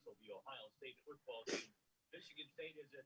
cancel the Ohio State football team. Michigan State is at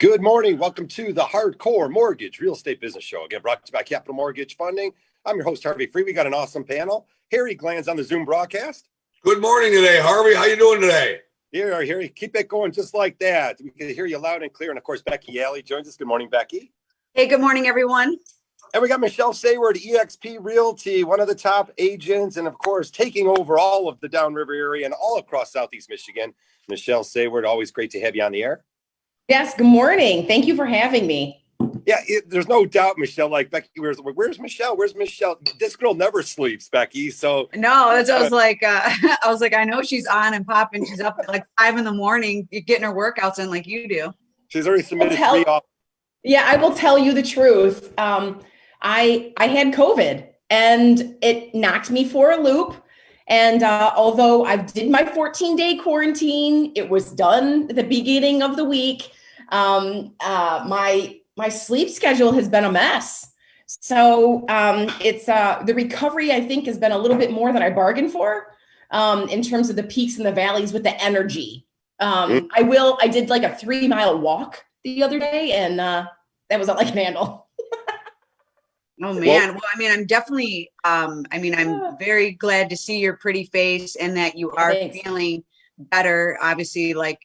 Good morning. Welcome to the Hardcore Mortgage Real Estate Business Show. Again, brought to you by Capital Mortgage Funding. I'm your host, Harvey. We got an awesome panel. Harry Glanz on the Zoom broadcast. Good morning today, Harvey. How you doing today? Here, Harry. Keep it going just like that. We can hear you loud and clear. And, of course, Becky Alley joins us. Good morning, Becky. Hey, good morning, everyone. And we got Michelle Saward, ExP Realty, one of the top agents, and, of course, taking over all of the downriver area and all across Southeast Michigan. Michelle Saward, always great to have you on the air. Yes, good morning. Thank you for having me. Yeah, there's no doubt, Michelle. Like, Becky, where's Michelle? Where's Michelle? This girl never sleeps, Becky. So no, that's I was like, I know she's on and popping. She's up at like 5 a.m, getting her workouts in like you do. She's already submitted 3 offers. Yeah, I will tell you the truth. I had COVID and it knocked me for a loop. And although I did my 14-day quarantine, it was done at the beginning of the week. My sleep schedule has been a mess. So it's the recovery, I think, has been a little bit more than I bargained for in terms of the peaks and the valleys with the energy. I did like a 3-mile walk the other day, and that was all I can handle. Oh man. Well, I mean, I'm definitely, I'm very glad to see your pretty face and that you are feeling better. Obviously, like,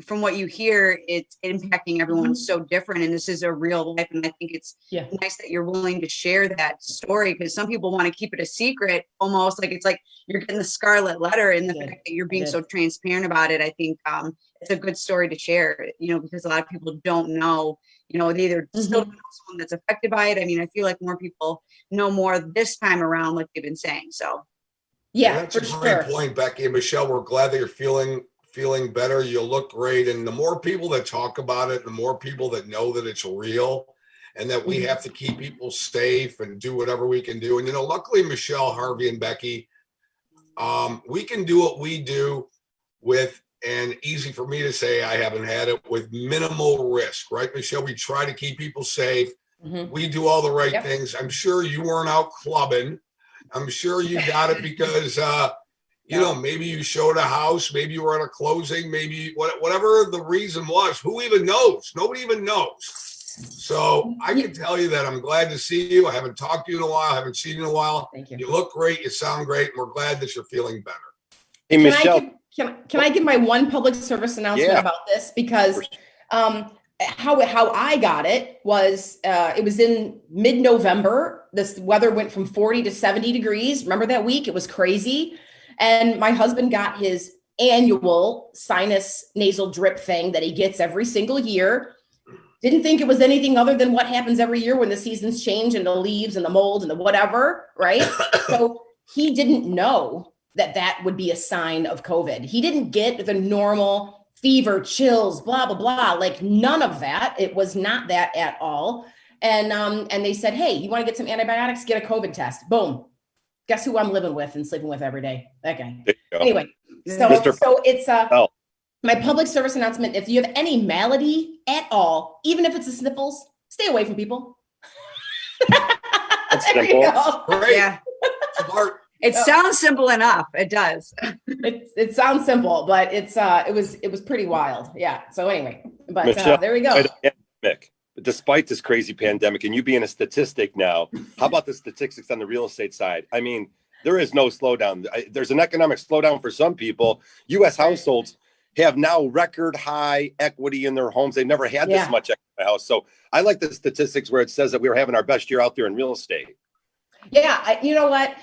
from what you hear, it's impacting everyone so different. And this is a real life. And I think it's nice that you're willing to share that story, because some people want to keep it a secret, almost like it's like you're getting the scarlet letter, and the fact that you're being so transparent about it. I think it's a good story to share, because a lot of people don't know, they either still don't know someone that's affected by it. I mean, I feel like more people know more this time around, like they've been saying. So that's a great point, Becky and Michelle. We're glad that you're feeling better. You look great. And the more people that talk about it, the more people that know that it's real and that we have to keep people safe and do whatever we can do. And, luckily, Michelle, Harvey, and Becky, we can do what we do with, and easy for me to say, I haven't had it, with minimal risk, right, Michelle? We try to keep people safe. We do all the right things. I'm sure you weren't out clubbing. I'm sure you got it because, maybe you showed a house, maybe you were at a closing, maybe whatever the reason was. Who even knows? Nobody even knows. So I can tell you that I'm glad to see you. I haven't talked to you in a while. I haven't seen you in a while. Thank you. You look great. You sound great. And we're glad that you're feeling better. Hey, Michelle. Can I give my one public service announcement about this? Because how I got it was in mid-November. This weather went from 40 to 70 degrees. Remember that week? It was crazy. And my husband got his annual sinus nasal drip thing that he gets every single year. Didn't think it was anything other than what happens every year when the seasons change and the leaves and the mold and the whatever, right? So he didn't know that would be a sign of COVID. He didn't get the normal fever, chills, blah, blah, blah, like none of that. It was not that at all. And they said, hey, you want to get some antibiotics? Get a COVID test. Boom. Guess who I'm living with and sleeping with every day? That guy. Anyway, so it's my public service announcement. If you have any malady at all, even if it's the sniffles, stay away from people. That's there simple. you go. Great. yeah, Smart. it sounds simple enough. It does. It sounds simple, but it was pretty wild. Yeah. So anyway, but Michelle, there we go. Mick, despite this crazy pandemic and you being a statistic now, how about the statistics on the real estate side? I mean, there is no slowdown. There's an economic slowdown for some people. U.S. households, have now record high equity in their homes. They've never had this much equity in the house. So I like the statistics where it says that we were having our best year out there in real estate. Yeah, you know what?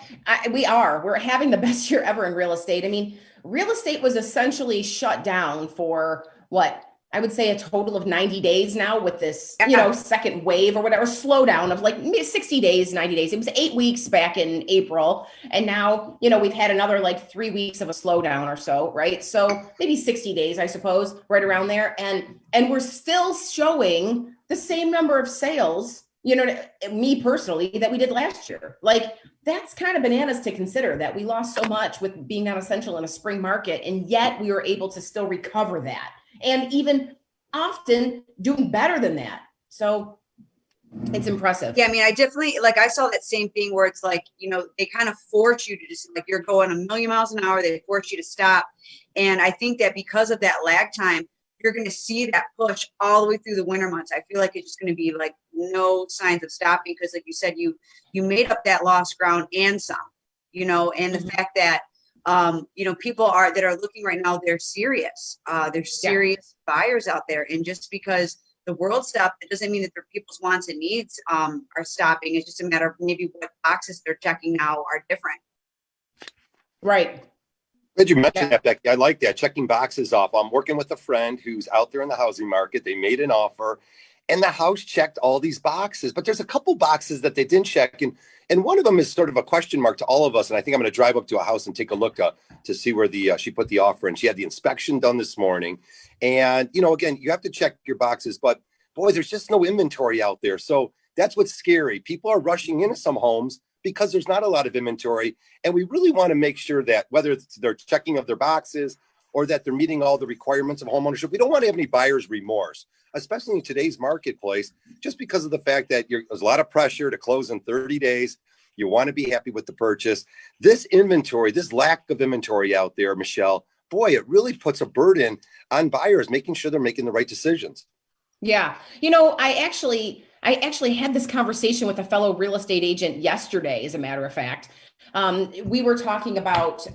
We're having the best year ever in real estate. I mean, real estate was essentially shut down for what? I would say a total of 90 days now with this, second wave or whatever, slowdown of like 60 days, 90 days. It was 8 weeks back in April. And now, we've had another like 3 weeks of a slowdown or so, right? So maybe 60 days, I suppose, right around there. And we're still showing the same number of sales, me personally, that we did last year. Like, that's kind of bananas to consider that we lost so much with being non-essential in a spring market. And yet we were able to still recover that. And even often doing better than that. So it's impressive. Yeah, I mean, I definitely, I saw that same thing where it's like, they kind of force you to just, you're going a million miles an hour, they force you to stop. And I think that because of that lag time, you're going to see that push all the way through the winter months. I feel like it's just going to be like no signs of stopping because, like you said, you made up that lost ground and some, and the fact that, people that are looking right now, they're serious. There's serious buyers out there. And just because the world stopped, it doesn't mean that their people's wants and needs are stopping. It's just a matter of maybe what boxes they're checking now are different. Right. Glad you mentioned that, Becky. I like that. Checking boxes off. I'm working with a friend who's out there in the housing market. They made an offer and the house checked all these boxes, but there's a couple boxes that they didn't check. And one of them is sort of a question mark to all of us. And I think I'm going to drive up to a house and take a look to see where she put the offer in. She had the inspection done this morning. And, again, you have to check your boxes, but boy, there's just no inventory out there. So that's what's scary. People are rushing into some homes because there's not a lot of inventory. And we really want to make sure that whether it's their checking of their boxes or that they're meeting all the requirements of homeownership, we don't want to have any buyer's remorse, especially in today's marketplace, just because of the fact that there's a lot of pressure to close in 30 days. You want to be happy with the purchase. This inventory, this lack of inventory out there, Michelle, boy, it really puts a burden on buyers, making sure they're making the right decisions. Yeah. I actually had this conversation with a fellow real estate agent yesterday, as a matter of fact. We were talking about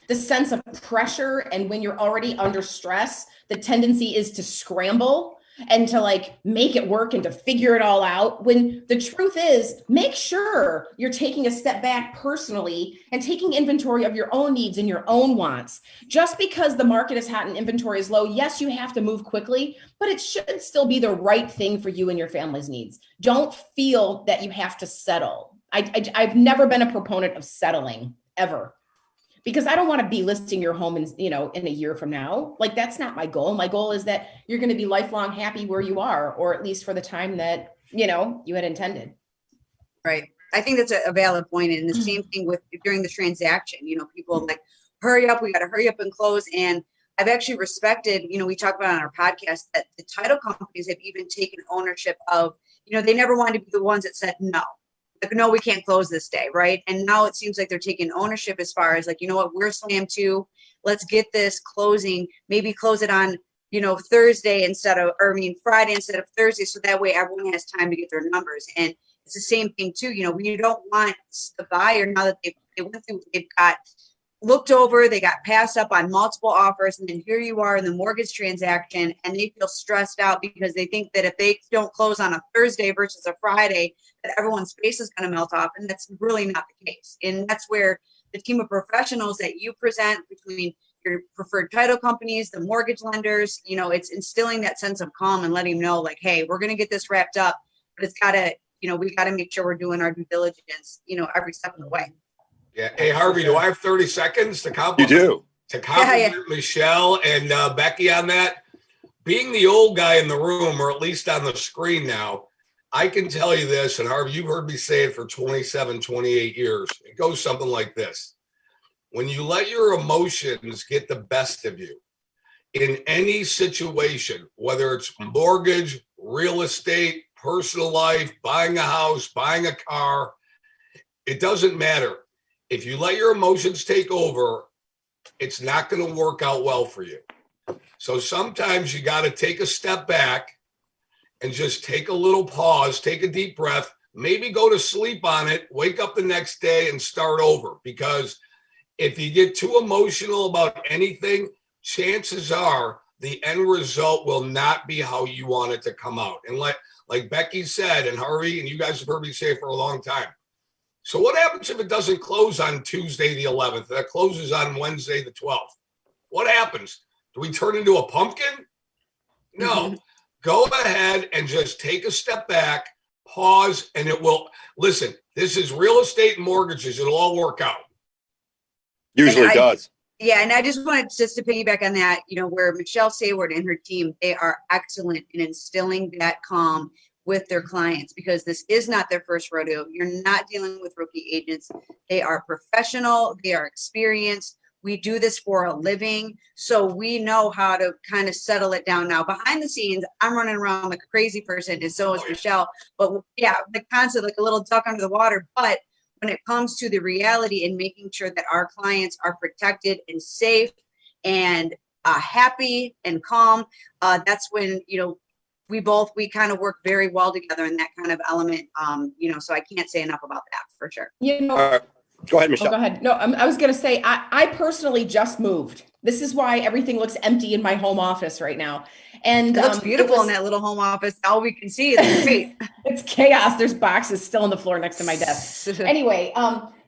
the sense of pressure, and when you're already under stress, the tendency is to scramble and to make it work and to figure it all out. When the truth is, make sure you're taking a step back personally and taking inventory of your own needs and your own wants. Just because the market is hot and inventory is low, yes, you have to move quickly, but it should still be the right thing for you and your family's needs. Don't feel that you have to settle. I've never been a proponent of settling, ever. Because I don't want to be listing your home in a year from now. That's not my goal. My goal is that you're going to be lifelong happy where you are, or at least for the time that, you had intended. Right. I think that's a valid point. And the same thing with during the transaction, people hurry up, we got to hurry up and close. And I've actually respected, we talk about on our podcast that the title companies have even taken ownership of, they never wanted to be the ones that said no. No, we can't close this day, right? And now it seems like they're taking ownership as far as what, we're slammed too. Let's get this closing, maybe close it on, Thursday Friday instead of Thursday. So that way everyone has time to get their numbers. And it's the same thing too, when you don't want the buyer, now that they went through, they've got looked over, they got passed up on multiple offers, and then here you are in the mortgage transaction, and they feel stressed out because they think that if they don't close on a Thursday versus a Friday, that everyone's face is going to melt off, and that's really not the case. And that's where the team of professionals that you present between your preferred title companies, the mortgage lenders, it's instilling that sense of calm and letting them know, hey, we're going to get this wrapped up, but it's got to, we got to make sure we're doing our due diligence, every step of the way. Yeah. Hey, Harvey, do I have 30 seconds to compliment? You do. To compliment Michelle and Becky on that? Being the old guy in the room, or at least on the screen now, I can tell you this, and Harvey, you've heard me say it for 27, 28 years. It goes something like this. When you let your emotions get the best of you in any situation, whether it's mortgage, real estate, personal life, buying a house, buying a car, it doesn't matter. If you let your emotions take over, it's not going to work out well for you. So sometimes you got to take a step back and just take a little pause, take a deep breath, maybe go to sleep on it, wake up the next day and start over. Because if you get too emotional about anything, chances are the end result will not be how you want it to come out. And like Becky said, and Harvey, and you guys have heard me say for a long time. So what happens if it doesn't close on Tuesday the 11th? That closes on Wednesday the 12th. What happens? Do we turn into a pumpkin? No. Go ahead and just take a step back, pause, and it will. Listen, this is real estate and mortgages. It'll all work out. Usually does. Yeah, and I just wanted just to piggyback on that, where Michelle Saward and her team, they are excellent in instilling that calm with their clients, because this is not their first rodeo. You're not dealing with rookie agents. They are professional. They are experienced. We do this for a living, so we know how to kind of settle it down. Now, behind the scenes, I'm running around like a crazy person, and so is Michelle. But yeah, the concept, like a little duck under the water. But when it comes to the reality and making sure that our clients are protected and safe and happy and calm, that's when, we kind of work very well together in that kind of element. So I can't say enough about that for sure. Go ahead, Michelle. Go ahead. No, I was going to say, I personally just moved. This is why everything looks empty in my home office right now. And it looks beautiful in that little home office. All we can see is great. It's chaos. There's boxes still on the floor next to my desk. Anyway,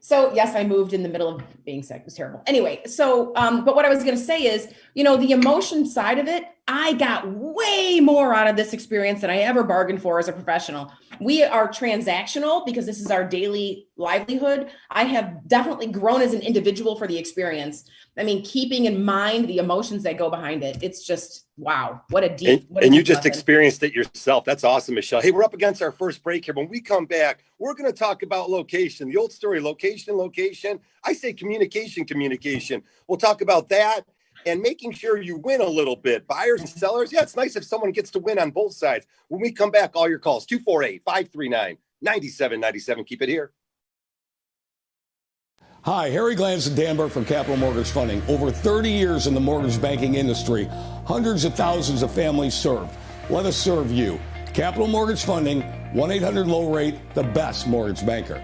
so yes, I moved in the middle of being sick. It was terrible. Anyway, so, but what I was going to say is, the emotion side of it, I got way more out of this experience than I ever bargained for as a professional. We are transactional because this is our daily livelihood. I have definitely grown as an individual for the experience. I mean, keeping in mind the emotions that go behind it. It's just, wow, what a deep. And you just experienced it yourself. That's awesome, Michelle. Hey, we're up against our first break here. When we come back, we're going to talk about location, the old story, location. I say communication. We'll talk about that and making sure you win a little bit. Buyers and sellers. Yeah, it's nice if someone gets to win on both sides. When we come back, all your calls, 248-539-9797. Keep it here. Hi, Harry Glanz and Dan Burke from Capital Mortgage Funding. Over 30 years in the mortgage banking industry, hundreds of thousands of families served. Let us serve you. Capital Mortgage Funding, 1-800-LOW-RATE, the best mortgage banker.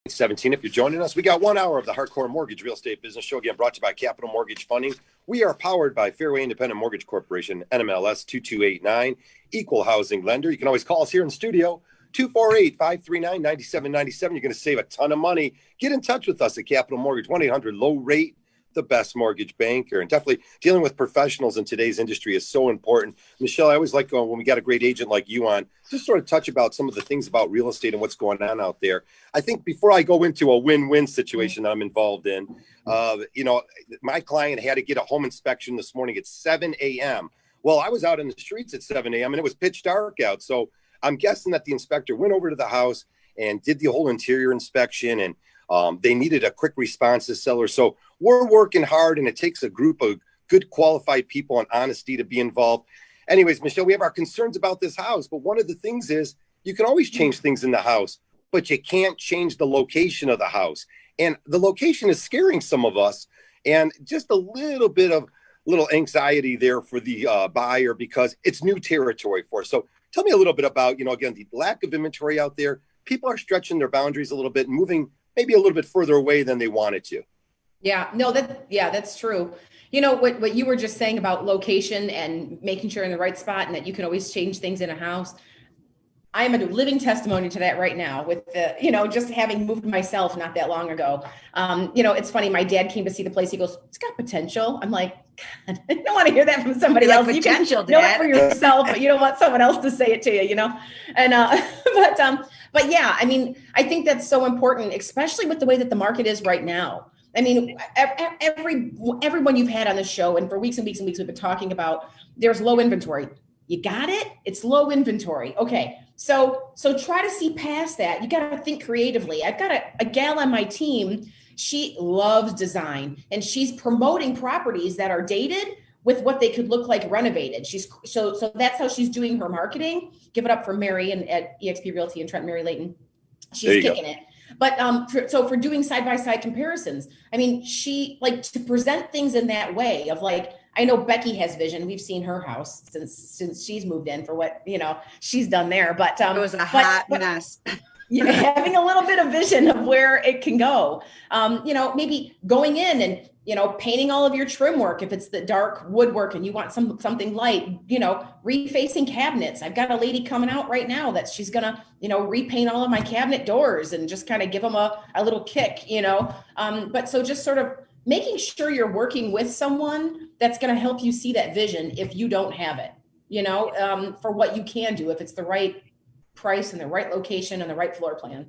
17. If you're joining us, we got 1 hour of the Hardcore Mortgage Real Estate Business Show, again brought to you by Capital Mortgage Funding. We are powered by Fairway Independent Mortgage Corporation, NMLS 2289, equal housing lender. You can always call us here in the studio, 248-539-9797. You're going to save a ton of money. Get in touch with us at Capital Mortgage, 1-800-LOW-RATE, the best mortgage banker. And definitely dealing with professionals in today's industry is so important. Michelle, I always like when we got a great agent like you on, just sort of touch about some of the things about real estate and what's going on out there. I think before I go into a win-win situation that I'm involved in, my client had to get a home inspection this morning at 7 a.m. Well, I was out in the streets at 7 a.m. and it was pitch dark out. So I'm guessing that the inspector went over to the house and did the whole interior inspection, and they needed a quick response to sellers. So we're working hard, and it takes a group of good qualified people and honesty to be involved. Anyways, Michelle, we have our concerns about this house, but one of the things is you can always change things in the house, but you can't change the location of the house. And the location is scaring some of us, and just a little bit of anxiety there for the buyer because it's new territory for us. So tell me a little bit about, again, the lack of inventory out there. People are stretching their boundaries a little bit and moving maybe a little bit further away than they wanted to. Yeah, no, that's true. What you were just saying about location and making sure in the right spot and that you can always change things in a house. I am a living testimony to that right now with just having moved myself not that long ago. It's funny. My dad came to see the place. He goes, it's got potential. I'm like, God, I don't want to hear that from somebody else. Potential, you can know it for yourself, but you don't want someone else to say it to you, And, but yeah, I mean, I think that's so important, especially with the way that the market is right now. I mean, everyone you've had on the show, and for weeks and weeks and weeks, we've been talking about there's low inventory. You got it? It's low inventory. Okay. So try to see past that. You got to think creatively. I've got a gal on my team. She loves design, and she's promoting properties that are dated with what they could look like renovated. So that's how she's doing her marketing. Give it up for Mary at ExP Realty and Trent Mary Layton. She's kicking it. But for doing side-by-side comparisons, I mean, she to present things in that way of I know Becky has vision. We've seen her house since she's moved in for what, she's done there. But it was a hot mess. Having a little bit of vision of where it can go, maybe going in and, painting all of your trim work. If it's the dark woodwork and you want something light, refacing cabinets. I've got a lady coming out right now that she's going to, repaint all of my cabinet doors and just kind of give them a little kick, but so just sort of making sure you're working with someone that's going to help you see that vision if you don't have it, for what you can do, if it's the right price and the right location and the right floor plan.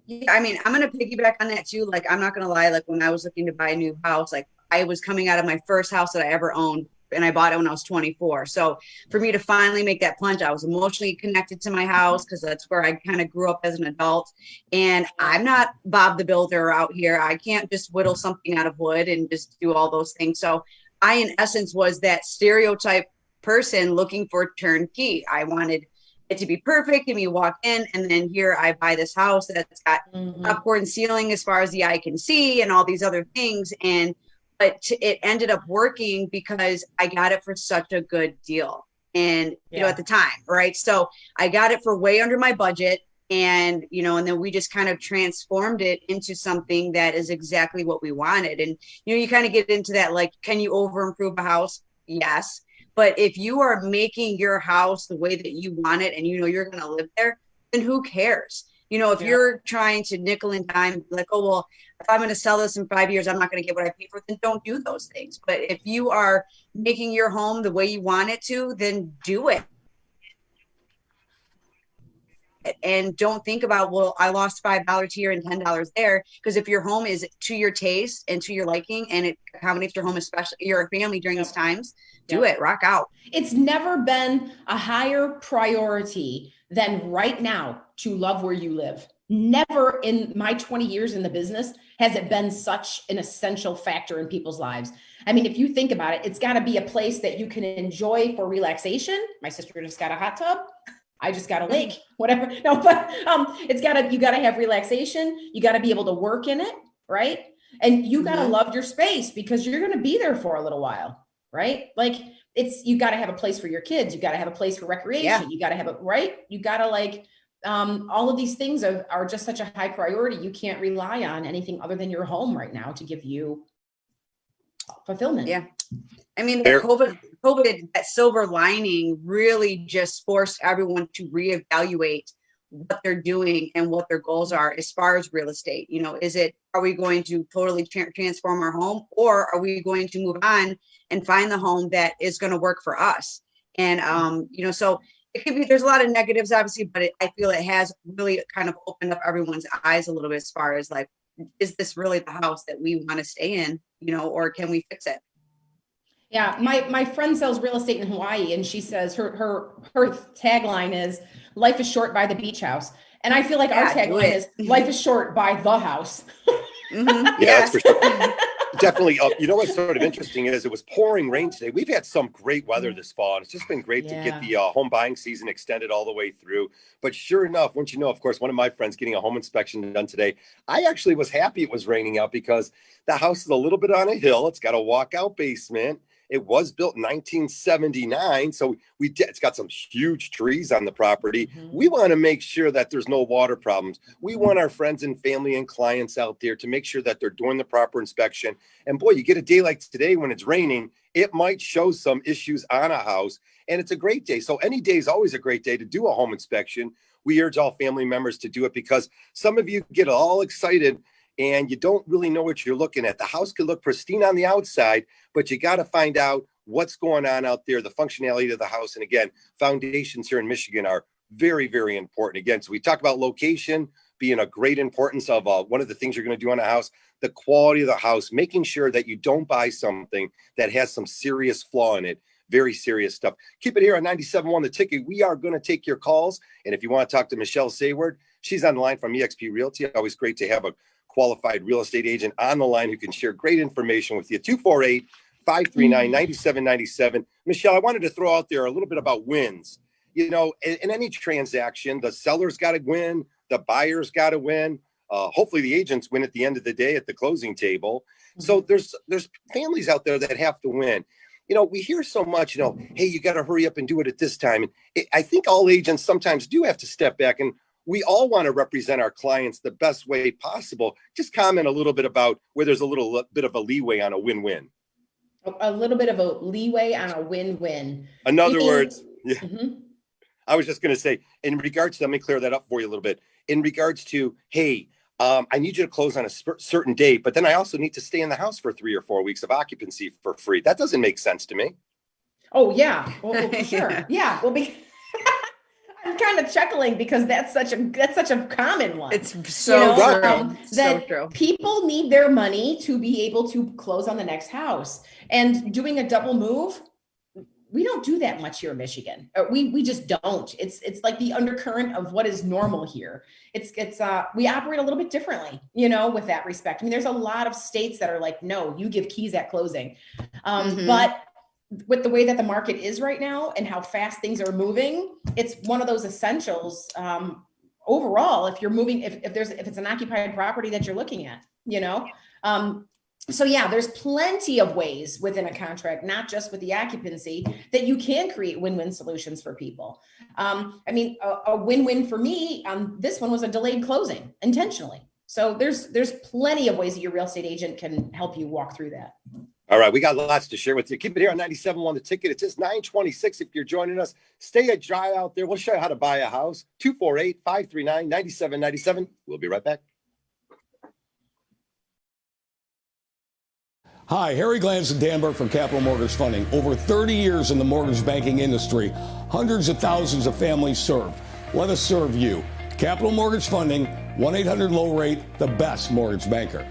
Yeah, I mean, I'm going to piggyback on that too. I'm not going to lie. When I was looking to buy a new house, I was coming out of my first house that I ever owned, and I bought it when I was 24. So for me to finally make that plunge, I was emotionally connected to my house because that's where I kind of grew up as an adult. And I'm not Bob the Builder out here. I can't just whittle something out of wood and just do all those things. So I, in essence, was that stereotype person looking for turnkey. I wanted it to be perfect, and you walk in, and then here I buy this house that's got upward ceiling as far as the eye can see and all these other things. But it ended up working because I got it for such a good deal. And, at the time, right? So I got it for way under my budget, and, and then we just kind of transformed it into something that is exactly what we wanted. And, you kind of get into that, can you over improve a house? Yes. But if you are making your house the way that you want it and you're going to live there, then who cares? If you're trying to nickel and dime, if I'm going to sell this in 5 years, I'm not going to get what I pay for, then don't do those things. But if you are making your home the way you want it to, then do it. And don't think about, I lost $5 here and $10 there. Because if your home is to your taste and to your liking, and it accommodates your home, especially your family during these times, do it, rock out. It's never been a higher priority than right now to love where you live. Never in my 20 years in the business has it been such an essential factor in people's lives. I mean, if you think about it, it's got to be a place that you can enjoy for relaxation. My sister just got a hot tub. I just got a lake, whatever. No, but you got to have relaxation. You got to be able to work in it, right? And you got to love your space because you're going to be there for a little while, right? You got to have a place for your kids. You got to have a place for recreation. You got to have right? You got to all of these things are just such a high priority. You can't rely on anything other than your home right now to give you fulfillment. Yeah. I mean, COVID, that silver lining really just forced everyone to reevaluate what they're doing and what their goals are as far as real estate. You know, are we going to totally transform our home, or are we going to move on and find the home that is going to work for us? And, you know, so it could be, there's a lot of negatives, obviously, but I feel it has really kind of opened up everyone's eyes a little bit as far as like, is this really the house that we want to stay in, you know, or can we fix it? Yeah, my friend sells real estate in Hawaii, and she says her tagline is "Life is short, buy the beach house," and I feel like our tagline is "Life is short, buy the house." Yeah, that's for sure. Definitely. You know what's sort of interesting is it was pouring rain today. We've had some great weather this fall, and it's just been great to get the home buying season extended all the way through. But sure enough, once you know, of course, one of my friends getting a home inspection done today, I actually was happy it was raining out because the house is a little bit on a hill. It's got a walkout basement. It was built in 1979, so it's got some huge trees on the property. We want to make sure that there's no water problems. We want our friends and family and clients out there to make sure that they're doing the proper inspection. And boy, you get a day like today when it's raining, it might show some issues on a house, and it's a great day. So any day is always a great day to do a home inspection. We urge all family members to do it because some of you get all excited and you don't really know what you're looking at. The house could look pristine on the outside, but you got to find out what's going on out there, the functionality of the house. And again, foundations here in Michigan are very, very important. Again, so we talk about location being a great importance of one of the things you're going to do on a house, the quality of the house, making sure that you don't buy something that has some serious flaw in it. Very serious stuff. Keep it here on 97.1 The Ticket. We are going to take your calls. And if you want to talk to Michelle Saward, she's on the line from ExP Realty. Always great to have a qualified real estate agent on the line who can share great information with you. 248-539-9797. Michelle, I wanted to throw out there a little bit about wins. You know, in any transaction, the seller's got to win, the buyer's got to win. Hopefully the agents win at the end of the day at the closing table. So there's families out there that have to win. You know, we hear so much, you know, hey, you got to hurry up and do it at this time. And I think all agents sometimes do have to step back, and we all want to represent our clients the best way possible. Just comment a little bit about where there's a little bit of a leeway on a win-win. A little bit of a leeway on a win-win. In other words, I was just going to say, in regards to, let me clear that up for you a little bit. In regards to, hey, I need you to close on a certain date, but then I also need to stay in the house for 3 or 4 weeks of occupancy for free. That doesn't make sense to me. Oh, yeah. Well, sure. Yeah. Well, I'm kind of chuckling because that's such a common one. It's so true. That people need their money to be able to close on the next house. And doing a double move, we don't do that much here in Michigan. We just don't. It's like the undercurrent of what is normal here. We operate a little bit differently, you know, with that respect. I mean, there's a lot of states that are like, no, you give keys at closing. But with the way that the market is right now and how fast things are moving, it's one of those essentials overall. If you're moving, if it's an occupied property that you're looking at, you know. So yeah, there's plenty of ways within a contract, not just with the occupancy, that you can create win-win solutions for people. I mean, a win-win for me, this one was a delayed closing intentionally. So there's plenty of ways that your real estate agent can help you walk through that. All right, we got lots to share with you. Keep it here on 97.1 The Ticket. It's just 9:26 if you're joining us. Stay dry out there. We'll show you how to buy a house. 248-539-9797. We'll be right back. Hi, Harry Glanz and Danberg from Capital Mortgage Funding. Over 30 years in the mortgage banking industry, hundreds of thousands of families served. Let us serve you. Capital Mortgage Funding, 1-800-LOW-RATE, the best mortgage banker.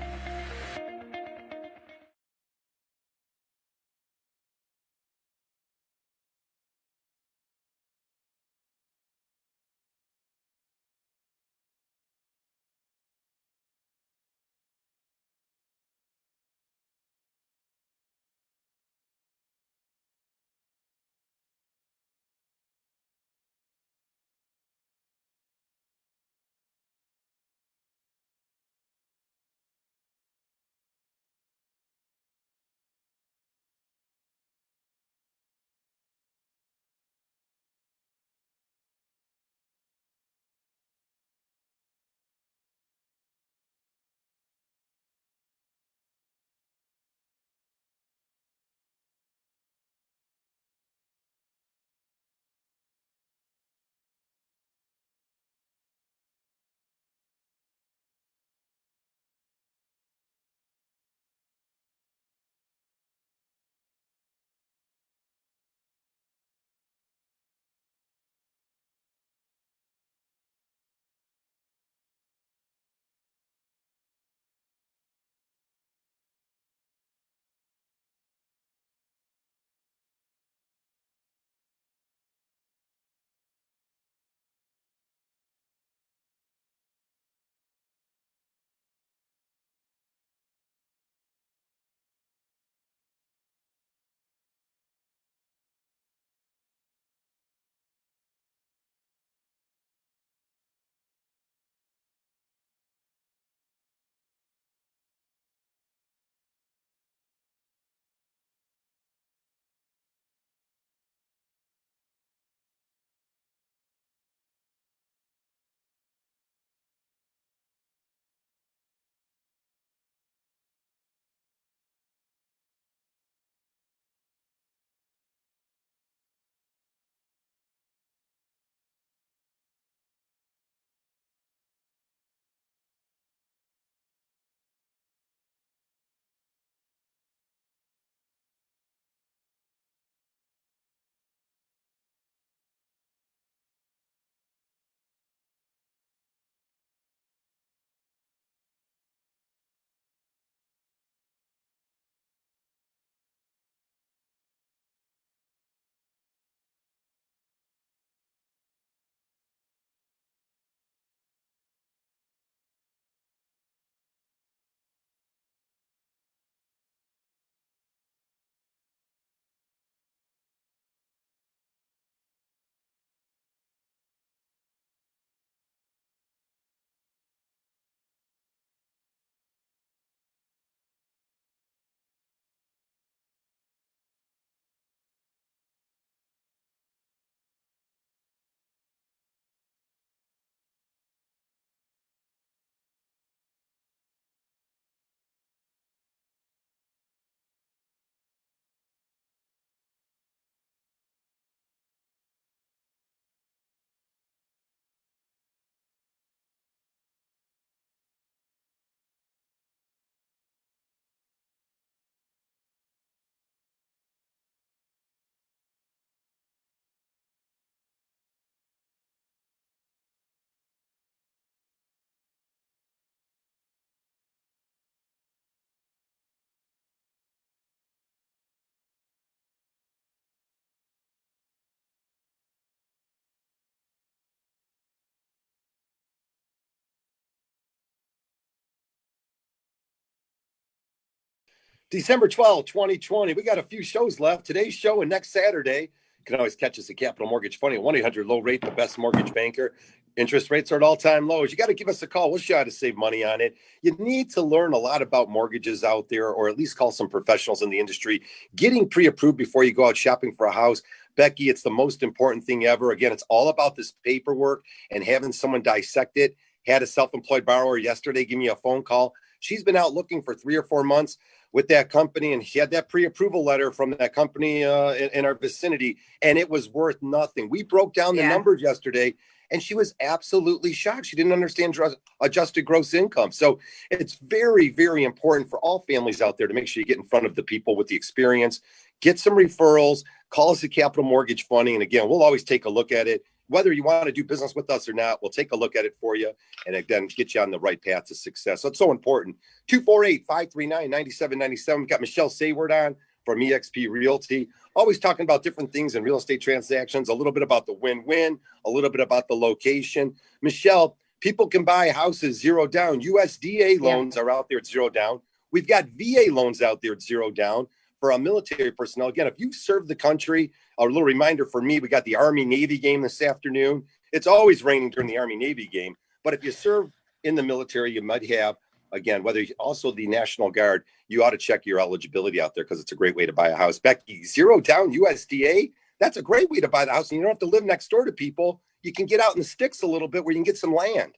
December 12th, 2020. We got a few shows left. Today's show and next Saturday. You can always catch us at Capital Mortgage Funding, 1-800-LOW-RATE, the best mortgage banker. Interest rates are at all-time lows. You got to give us a call. We'll show you how to save money on it. You need to learn a lot about mortgages out there, or at least call some professionals in the industry. Getting pre-approved before you go out shopping for a house. Becky, it's the most important thing ever. Again, it's all about this paperwork and having someone dissect it. Had a self-employed borrower yesterday give me a phone call. She's been out looking for 3 or 4 months with that company, and she had that pre-approval letter from that company in our vicinity, and it was worth nothing. We broke down the numbers yesterday, and she was absolutely shocked. She didn't understand adjusted gross income. So it's very, very important for all families out there to make sure you get in front of the people with the experience, get some referrals, call us at Capital Mortgage Funding. And again, we'll always take a look at it. Whether you want to do business with us or not, we'll take a look at it for you and again, get you on the right path to success. So it's so important. 248-539-9797. We've got Michelle Saward on from ExP Realty, always talking about different things in real estate transactions, a little bit about the win-win, a little bit about the location. Michelle, people can buy houses 0 down. USDA loans are out there at 0 down. We've got VA loans out there at 0 down for our military personnel. Again, if you've served the country, a little reminder for me, we got the Army-Navy game this afternoon. It's always raining during the Army-Navy game. But if you serve in the military, you might have, again, whether you also the National Guard, you ought to check your eligibility out there because it's a great way to buy a house. Becky, 0 down USDA, that's a great way to buy the house. And you don't have to live next door to people. You can get out in the sticks a little bit where you can get some land.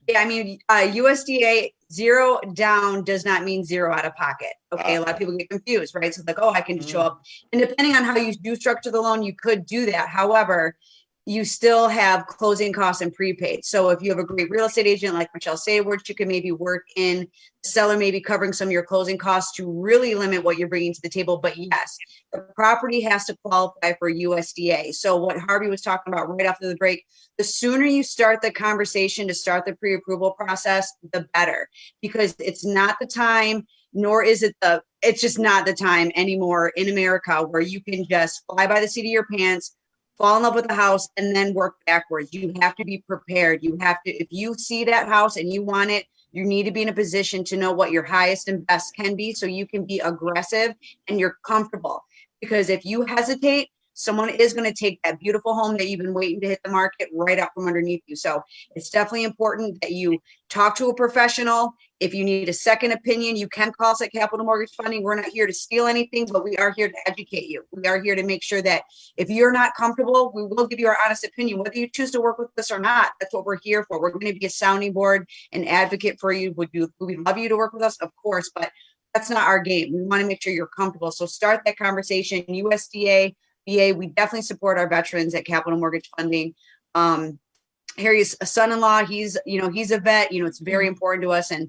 Yeah, I mean, USDA 0 down does not mean 0 out of pocket. Okay, a lot of people get confused, right? So it's like, oh, I can show up. And depending on how you do structure the loan, you could do that. However, you still have closing costs and prepaid. So if you have a great real estate agent like Michelle Saward, you can maybe work in the seller, maybe covering some of your closing costs to really limit what you're bringing to the table. But yes, the property has to qualify for USDA. So what Harvey was talking about right after the break, the sooner you start the conversation to start the pre-approval process, the better, because it's not the time, nor is it it's just not the time anymore in America where you can just fly by the seat of your pants, fall in love with the house, and then work backwards. You have to be prepared. You have to, if you see that house and you want it, you need to be in a position to know what your highest and best can be so you can be aggressive and you're comfortable. Because if you hesitate, someone is going to take that beautiful home that you've been waiting to hit the market right out from underneath you. So it's definitely important that you talk to a professional. If you need a second opinion, you can call us at Capital Mortgage Funding. We're not here to steal anything, but we are here to educate you. We are here to make sure that if you're not comfortable, we will give you our honest opinion, whether you choose to work with us or not. That's what we're here for. We're going to be a sounding board and advocate for you. Would we love you to work with us? Of course, but that's not our game. We want to make sure you're comfortable. So start that conversation. USDA, VA, we definitely support our veterans at Capital Mortgage Funding. Harry's son-in-law, he's a vet, it's very important to us. And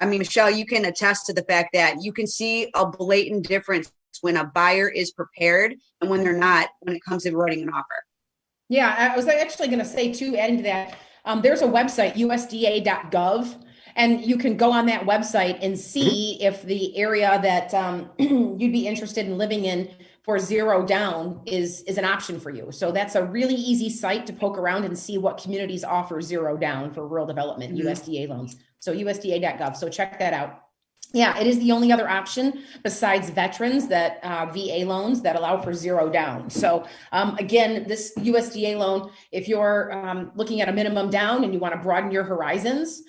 I mean, Michelle, you can attest to the fact that you can see a blatant difference when a buyer is prepared and when they're not, when it comes to writing an offer. Yeah, I was actually going to say too, adding to that, there's a website, usda.gov, and you can go on that website and see if the area that you'd be interested in living in for 0 down is an option for you. So that's a really easy site to poke around and see what communities offer 0 down for rural development, USDA loans. So usda.gov. So check that out. Yeah, it is the only other option besides veterans that VA loans that allow for 0 down. So again, this USDA loan, if you're looking at a minimum down and you want to broaden your horizons,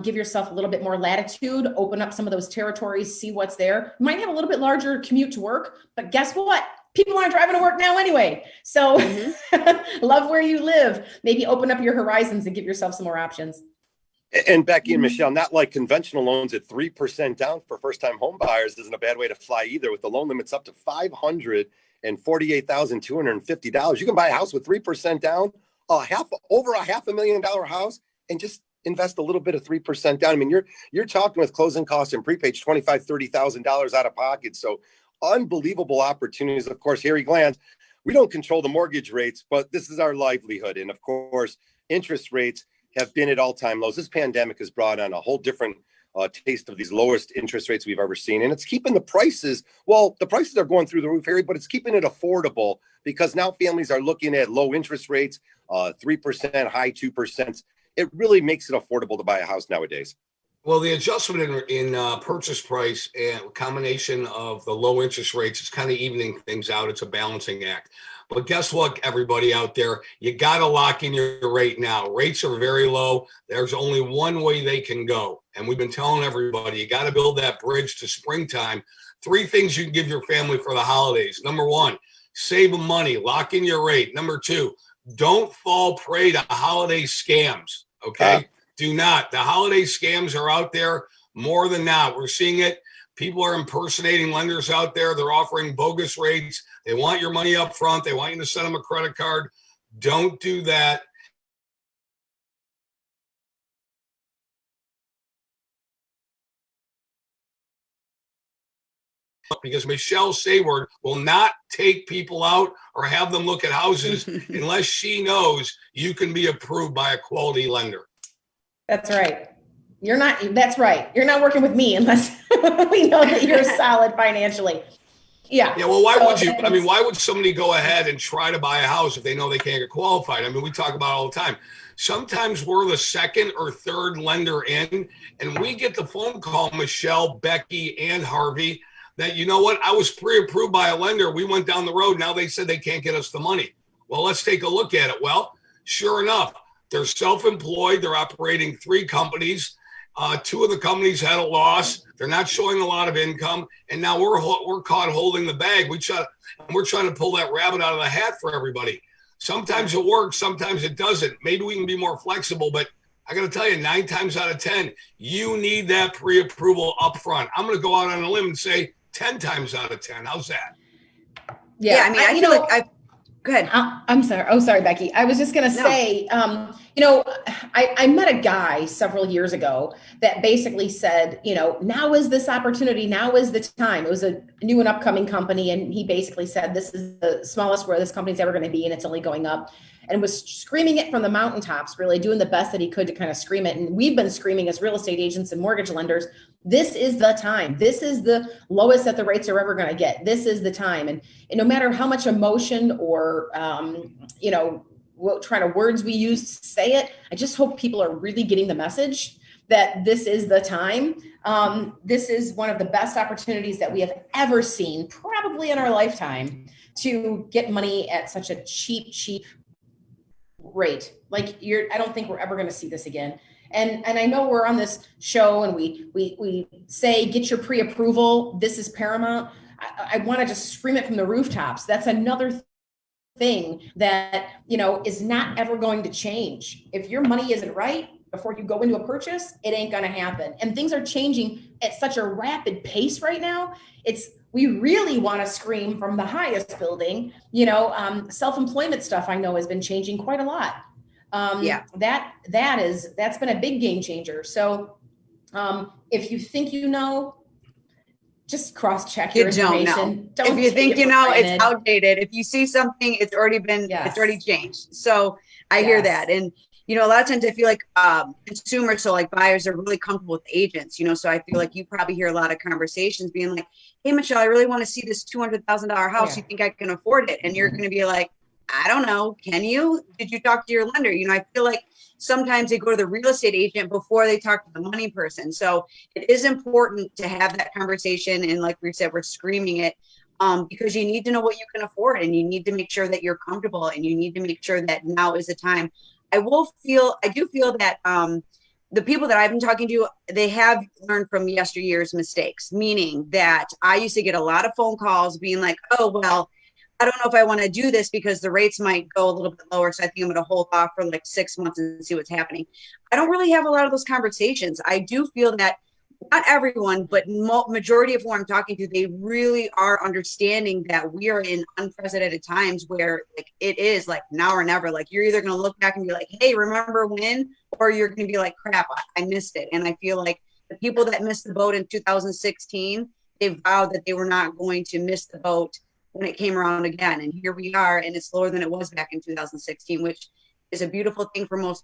give yourself a little bit more latitude, open up some of those territories, see what's there. You might have a little bit larger commute to work, but guess what? People aren't driving to work now anyway. So love where you live. Maybe open up your horizons and give yourself some more options. And Becky and Michelle, not like conventional loans at 3% down for first-time home buyers isn't a bad way to fly either. With the loan limits up to $548,250, you can buy a house with 3% down, over $500,000 house, and just invest a little bit of 3% down. I mean, you're talking with closing costs and prepaid $25,000, $30,000 out of pocket. So unbelievable opportunities. Of course, Harry Glanz, we don't control the mortgage rates, but this is our livelihood. And of course, interest rates have been at all-time lows. This pandemic has brought on a whole different taste of these lowest interest rates we've ever seen. And it's keeping the prices, the prices are going through the roof, Harry, but it's keeping it affordable because now families are looking at low interest rates, 3%, high 2%. It really makes it affordable to buy a house nowadays. Well, the adjustment in purchase price and combination of the low interest rates is kind of evening things out. It's a balancing act. But guess what, everybody out there? You got to lock in your rate now. Rates are very low. There's only one way they can go. And we've been telling everybody, you got to build that bridge to springtime. 3 things you can give your family for the holidays. Number 1, save money. Lock in your rate. Number 2, don't fall prey to holiday scams. Okay? Do not. The holiday scams are out there more than not. We're seeing it. People are impersonating lenders out there. They're offering bogus rates. They want your money up front. They want you to send them a credit card. Don't do that. Because Michelle Saward will not take people out or have them look at houses unless she knows you can be approved by a quality lender. That's right. That's right. You're not working with me unless we know that you're solid financially. Yeah. Yeah. Well, why would somebody go ahead and try to buy a house if they know they can't get qualified? I mean, we talk about it all the time. Sometimes we're the second or third lender in, and we get the phone call, Michelle, Becky, and Harvey, that, you know what, I was pre-approved by a lender. We went down the road. Now they said they can't get us the money. Well, let's take a look at it. Well, sure enough, they're self-employed. They're operating 3 companies. 2 of the companies had a loss. They're not showing a lot of income. And now we're caught holding the bag. We're trying to pull that rabbit out of the hat for everybody. Sometimes it works. Sometimes it doesn't. Maybe we can be more flexible, but I got to tell you, 9 times out of 10, you need that pre-approval up front. I'm going to go out on a limb and say 10 times out of 10. How's that? Yeah, I mean, I feel like go ahead. I'm sorry. Oh, sorry, Becky. I was just going to say, I met a guy several years ago that basically said, now is this opportunity. Now is the time. It was a new and upcoming company. And he basically said, this is the smallest where this company's ever going to be. And it's only going up, and was screaming it from the mountaintops, really doing the best that he could to kind of scream it. And we've been screaming as real estate agents and mortgage lenders, this is the time. This is the lowest that the rates are ever going to get. This is the time. And no matter how much emotion or, what kind of words we use to say it, I just hope people are really getting the message that this is the time. This is one of the best opportunities that we have ever seen, probably in our lifetime, to get money at such a cheap rate. I don't think we're ever going to see this again. And I know we're on this show and we say, get your pre-approval. This is paramount. I want to just scream it from the rooftops. That's another thing that, is not ever going to change. If your money isn't right before you go into a purchase, it ain't going to happen. And things are changing at such a rapid pace right now. We really want to scream from the highest building. Self-employment stuff I know has been changing quite a lot. That's been a big game changer. So if you think just cross-check your information. If you think it's outdated. If you see something, it's already changed. So I hear that. And a lot of times I feel like consumers, so like buyers, are really comfortable with agents, so I feel like you probably hear a lot of conversations being like, hey, Michelle, I really want to see this $200,000 house. You think I can afford it? And you're going to be like, I don't know. Can you? Did you talk to your lender? I feel like sometimes they go to the real estate agent before they talk to the money person. So it is important to have that conversation. And like we said, we're screaming it because you need to know what you can afford, and you need to make sure that you're comfortable, and you need to make sure that now is the time. I do feel that the people that I've been talking to, they have learned from yesteryear's mistakes, meaning that I used to get a lot of phone calls being like, oh, well, I don't know if I want to do this because the rates might go a little bit lower. So I think I'm going to hold off for like 6 months and see what's happening. I don't really have a lot of those conversations. I do feel that not everyone, but majority of who I'm talking to, they really are understanding that we are in unprecedented times where like it is like now or never. Like you're either going to look back and be like, hey, remember when? Or you're going to be like, crap, I missed it. And I feel like the people that missed the boat in 2016, they vowed that they were not going to miss the boat when it came around again. And here we are, and it's lower than it was back in 2016, which is a beautiful thing for most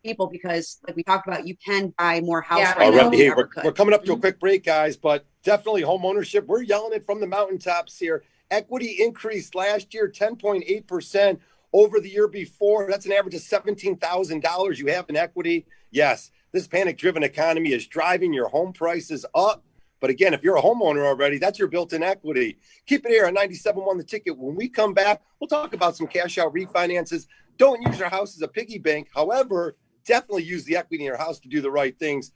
people because like we talked about, you can buy more house right now. Hey, we're coming up to a quick break, guys, but definitely home ownership. We're yelling it from the mountaintops here. Equity increased last year 10.8% over the year before. That's an average of $17,000 you have in equity. Yes, this panic-driven economy is driving your home prices up. But again, if you're a homeowner already, that's your built-in equity. Keep it here on 97.1 The Ticket. When we come back, we'll talk about some cash-out refinances. Don't use your house as a piggy bank. However, definitely use the equity in your house to do the right things.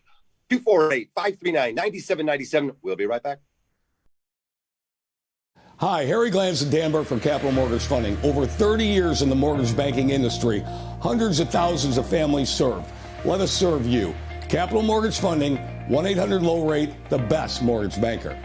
248-539-9797. We'll be right back. Hi, Harry Glanz and Dan Burke from Capital Mortgage Funding. Over 30 years in the mortgage banking industry, hundreds of thousands of families served. Let us serve you. Capital Mortgage Funding, 1-800-LOW-RATE, the best mortgage banker.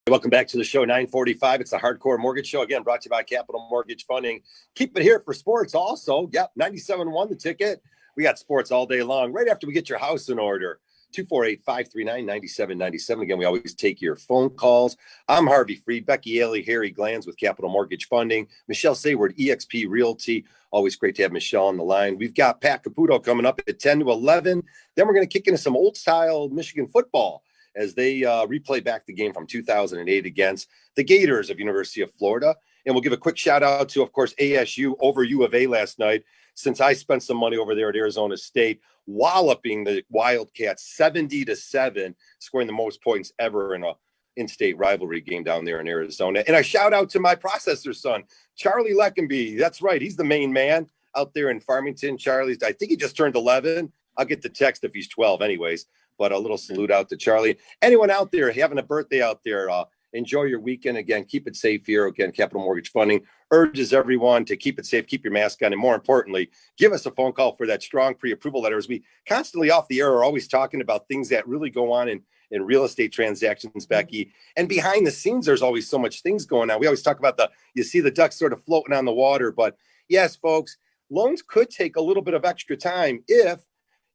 Welcome back to the show, 945. It's the Hardcore Mortgage Show. Again, brought to you by Capital Mortgage Funding. Keep it here for sports also. Yep, 97.1 The Ticket. We got sports all day long, right after we get your house in order. 248-539-9797. Again, we always take your phone calls. I'm Harvey Freed, Becky Alley, Harry Glanz with Capital Mortgage Funding, Michelle Saward, EXP Realty. Always great to have Michelle on the line. We've got Pat Caputo coming up at 10 to 11. Then we're going to kick into some old-style Michigan football as they replay back the game from 2008 against the Gators of University of Florida. And we'll give a quick shout out to, of course, ASU over U of A last night. since I spent some money over there at Arizona State, walloping the Wildcats 70-7, scoring the most points ever in a in-state rivalry game down there in Arizona. And I shout out to my processor son, Charlie Leckenby. That's right. He's the main man out there in Farmington. Charlie's, I think he just turned 11. I'll get the text if he's 12 anyways, but a little salute out to Charlie. Anyone out there having a birthday out there, enjoy your weekend. Again, keep it safe here. Again, Capital Mortgage Funding urges everyone to keep it safe, keep your mask on, and more importantly, give us a phone call for that strong pre-approval letter. As we constantly off the air are always talking about things that really go on in real estate transactions, Becky. And behind the scenes, there's always so much things going on. We always talk about you see the ducks sort of floating on the water. But yes, folks, loans could take a little bit of extra time if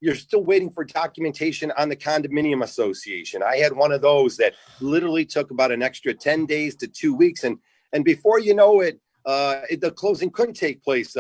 you're still waiting for documentation on the condominium association. I had one of those that literally took about an extra 10 days to 2 weeks. And before you know it, the closing couldn't take place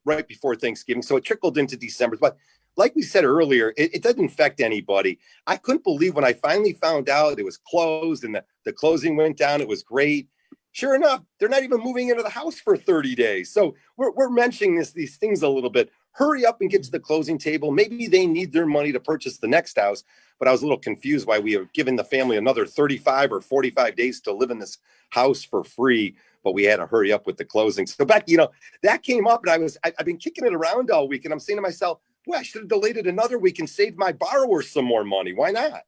right before Thanksgiving. So it trickled into December. But like we said earlier, it doesn't affect anybody. I couldn't believe when I finally found out it was closed and the closing went down. It was great. Sure enough, they're not even moving into the house for 30 days. So we're mentioning these things a little bit. Hurry up and get to the closing table. Maybe they need their money to purchase the next house. But I was a little confused why we have given the family another 35 or 45 days to live in this house for free. But we had to hurry up with the closing. So Becky, that came up and I've been kicking it around all week. And I'm saying to myself, well, I should have delayed it another week and saved my borrowers some more money. Why not?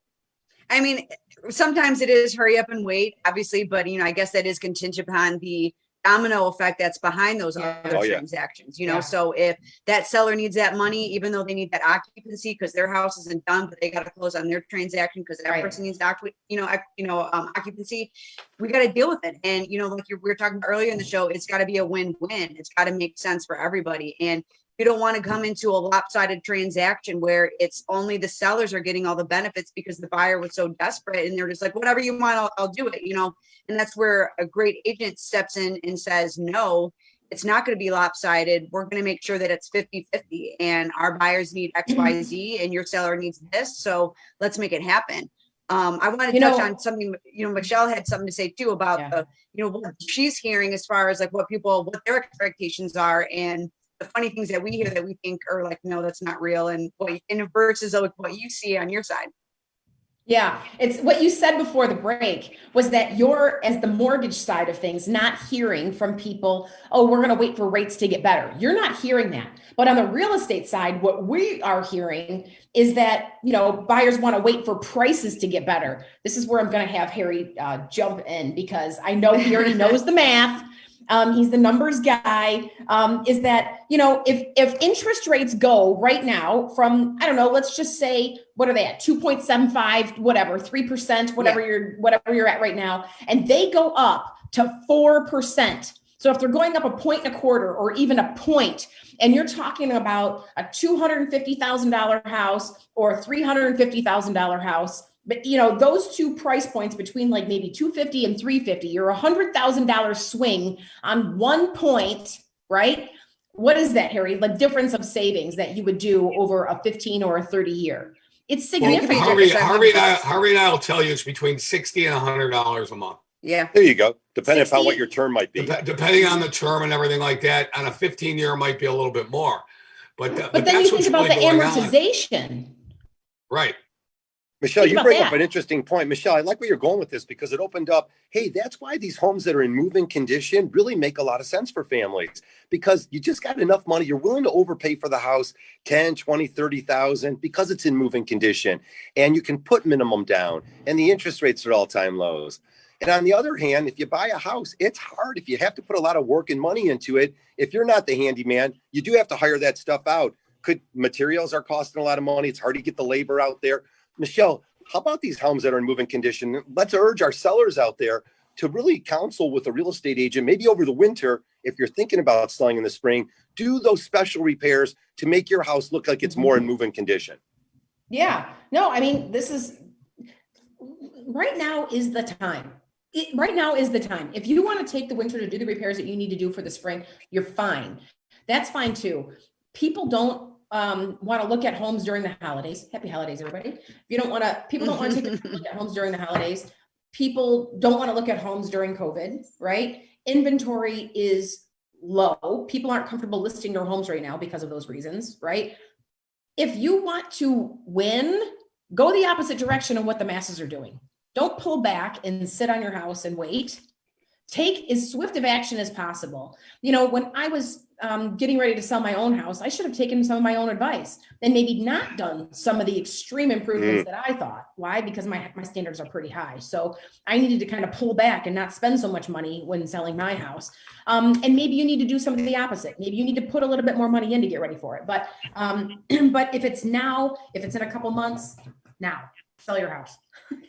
I mean, sometimes it is hurry up and wait, obviously, but I guess that is contingent upon the domino effect that's behind those other transactions, So if that seller needs that money, even though they need that occupancy because their house isn't done, but they got to close on their transaction because that person needs occupancy, we got to deal with it. And, like we were talking about earlier in the show, it's got to be a win-win. It's got to make sense for everybody. And you don't want to come into a lopsided transaction where it's only the sellers are getting all the benefits because the buyer was so desperate and they're just like, whatever you want, I'll do it, and that's where a great agent steps in and says, no, it's not going to be lopsided. We're going to make sure that it's 50-50 and our buyers need X, Y, Z and your seller needs this. So let's make it happen. I want to touch on something, Michelle had something to say too about what she's hearing as far as like what their expectations are and the funny things that we hear that we think are like, no, that's not real. And versus what you see on your side. Yeah. It's what you said before the break was that you're, as the mortgage side of things, not hearing from people, oh, we're going to wait for rates to get better. You're not hearing that. But on the real estate side, what we are hearing is that, buyers want to wait for prices to get better. This is where I'm going to have Harry jump in because I know he already knows the math. He's the numbers guy, is that, if interest rates go right now from, I don't know, let's just say, what are they at? 2.75, whatever, 3%, whatever you're at right now. And they go up to 4%. So if they're going up 1.25 or even a point, and you're talking about a $250,000 house or a $350,000 house, but those two price points between like maybe 250 and 350, you're $100,000 swing on 1 point, right? What is that, Harry? The difference of savings that you would do over a 15 or a 30 year? It's significant. Harvey and I will tell you it's between $60 and $100 a month. Yeah. There you go. Depending upon what your term might be. Depending on the term and everything like that. On a 15-year might be a little bit more. But then you think about the amortization. Right. Michelle, you bring up an interesting point. Michelle, I like where you're going with this because it opened up, hey, that's why these homes that are in move-in condition really make a lot of sense for families because you just got enough money. You're willing to overpay for the house, 10, 20, 30,000 because it's in move-in condition and you can put minimum down and the interest rates are all-time lows. And on the other hand, if you buy a house, it's hard if you have to put a lot of work and money into it. If you're not the handyman, you do have to hire that stuff out. Materials are costing a lot of money. It's hard to get the labor out there. Michelle, how about these homes that are in move-in condition? Let's urge our sellers out there to really counsel with a real estate agent, maybe over the winter, if you're thinking about selling in the spring, do those special repairs to make your house look like it's more in move-in condition. Yeah, no, I mean, right now is the time. Right now is the time. If you want to take the winter to do the repairs that you need to do for the spring, you're fine. That's fine too. People don't want to look at homes during the holidays. Happy holidays, everybody. People don't want to take a look at homes during the holidays. People don't want to look at homes during COVID, right? Inventory is low. People aren't comfortable listing their homes right now because of those reasons, right? If you want to win, go the opposite direction of what the masses are doing. Don't pull back and sit on your house and wait. Take as swift of action as possible. You know, when I was getting ready to sell my own house, I should have taken some of my own advice and maybe not done some of the extreme improvements that I thought. Why? Because my standards are pretty high. So I needed to kind of pull back and not spend so much money when selling my house. And maybe you need to do something the opposite. Maybe you need to put a little bit more money in to get ready for it. But but if it's now, if it's in a couple months, now sell your house.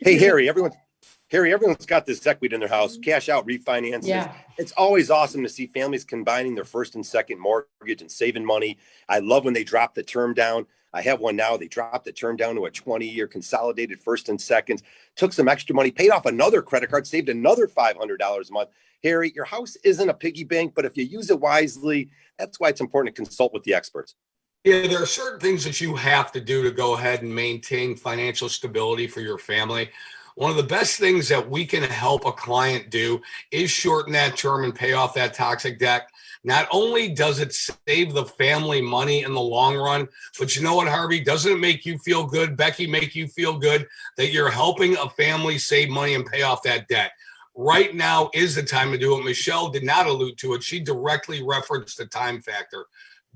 Hey, Harry, everyone's got this equity in their house, cash out refinances. Yeah. It's always awesome to see families combining their first and second mortgage and saving money. I love when they drop the term down. I have one now. They dropped the term down to a 20-year consolidated first and second, took some extra money, paid off another credit card, saved another $500 a month. Harry, your house isn't a piggy bank, but if you use it wisely, that's why it's important to consult with the experts. Yeah, there are certain things that you have to do to go ahead and maintain financial stability for your family. One of the best things that we can help a client do is shorten that term and pay off that toxic debt. Not only does it save the family money in the long run, but you know what, Harvey? Doesn't it make you feel good, Becky, make you feel good that you're helping a family save money and pay off that debt? Right now is the time to do it. Michelle did not allude to it. She directly referenced the time factor.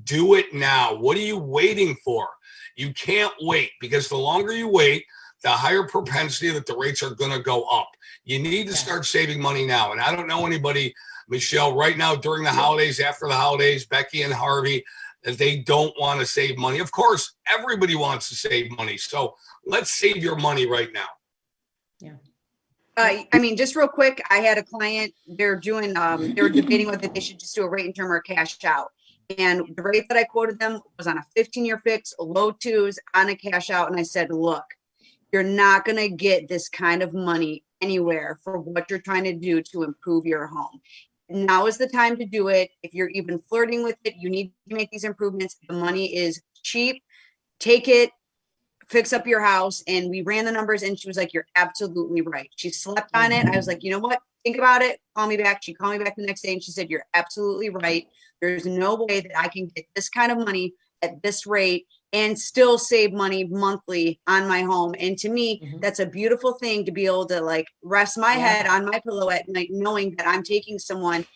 Do it now. What are you waiting for? You can't wait, because the longer you wait, the higher propensity that the rates are going to go up. You need to start saving money now. And I don't know anybody, Michelle, right now during the holidays, after the holidays, Becky and Harvey, that they don't want to save money. Of course, everybody wants to save money. So let's save your money right now. Yeah. I mean, just real quick, I had a client, they're doing, they were debating whether they should just do a rate and term or cash out. And the rate that I quoted them was on a 15-year fix, low twos on a cash out. And I said, look, you're not going to get this kind of money anywhere for what you're trying to do to improve your home. Now is the time to do it. If you're even flirting with it, you need to make these improvements. The money is cheap. Take it, fix up your house. And we ran the numbers and she was like, you're absolutely right. She slept on it. I was like, you know what? Think about it. Call me back. She called me back the next day and she said, you're absolutely right. There's no way that I can get this kind of money at this rate and still save money monthly on my home. And to me, that's a beautiful thing to be able to like rest my head on my pillow at night, knowing that I'm taking someone,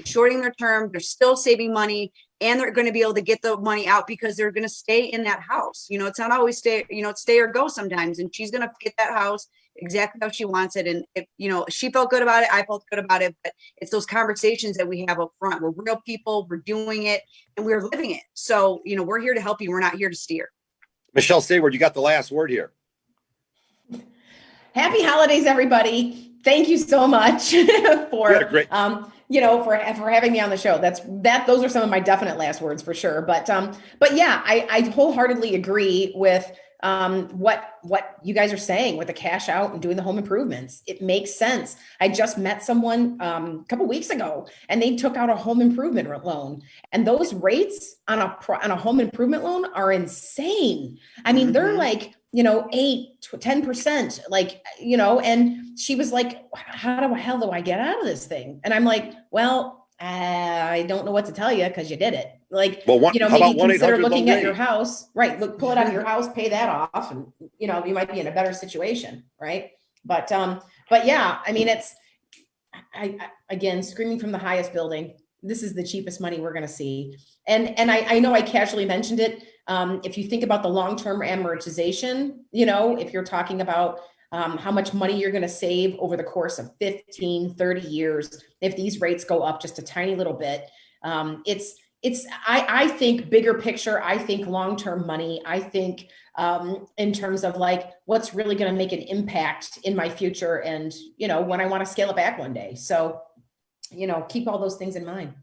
shorting their term, they're still saving money, and they're going to be able to get the money out because they're going to stay in that house. You know, it's not always stay, you know, it's stay or go sometimes. And she's going to get that house exactly how she wants it. And if, you know, she felt good about it, I felt good about it, but it's those conversations that we have up front. We're real people, we're doing it, and we're living it. So, you know, we're here to help you. We're not here to steer. Michelle Saward, you got the last word here. Happy holidays, everybody. Thank you so much for, you know, for having me on the show. Those are some of my definite last words for sure. But yeah, I wholeheartedly agree with what you guys are saying with the cash out and doing the home improvements. It makes sense. I just met someone a couple weeks ago and they took out a home improvement loan, and those rates on a home improvement loan are insane. I mean, they're like, you know, 8-10%, like, you know, and she was like, how the hell do I get out of this thing? And I'm like, well, I don't know what to tell you because you did it. Like, well, you know, maybe consider looking at your house, right? Look, pull it out of your house, pay that off, and, you know, you might be in a better situation, right? But yeah, I mean, again, screaming from the highest building, this is the cheapest money we're going to see. And I know I casually mentioned it. If you think about the long-term amortization, you know, if you're talking about how much money you're going to save over the course of 15, 30 years, if these rates go up just a tiny little bit, I think bigger picture, I think long-term money, I think in terms of like what's really going to make an impact in my future and, you know, when I want to scale it back one day. So, you know, keep all those things in mind.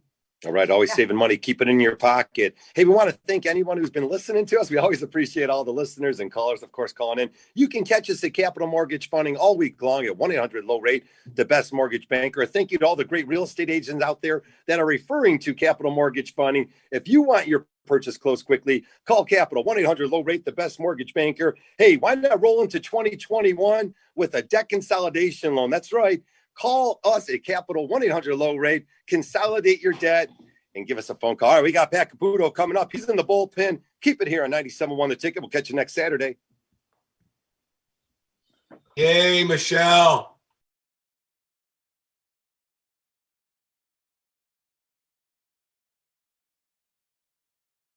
All right. Always saving money. Keep it in your pocket. Hey, we want to thank anyone who's been listening to us. We always appreciate all the listeners and callers, of course, calling in. You can catch us at Capital Mortgage Funding all week long at 1-800-LOW-RATE, the best mortgage banker. Thank you to all the great real estate agents out there that are referring to Capital Mortgage Funding. If you want your purchase closed quickly, call Capital, 1-800-LOW-RATE, the best mortgage banker. Hey, why not roll into 2021 with a debt consolidation loan? That's right. Call us at Capital, 1-800-LOW-RATE, consolidate your debt. and give us a phone call. All right, we got Pat Caputo coming up. He's in the bullpen. Keep it here on 97.1 The Ticket. We'll catch you next Saturday. Yay, Michelle.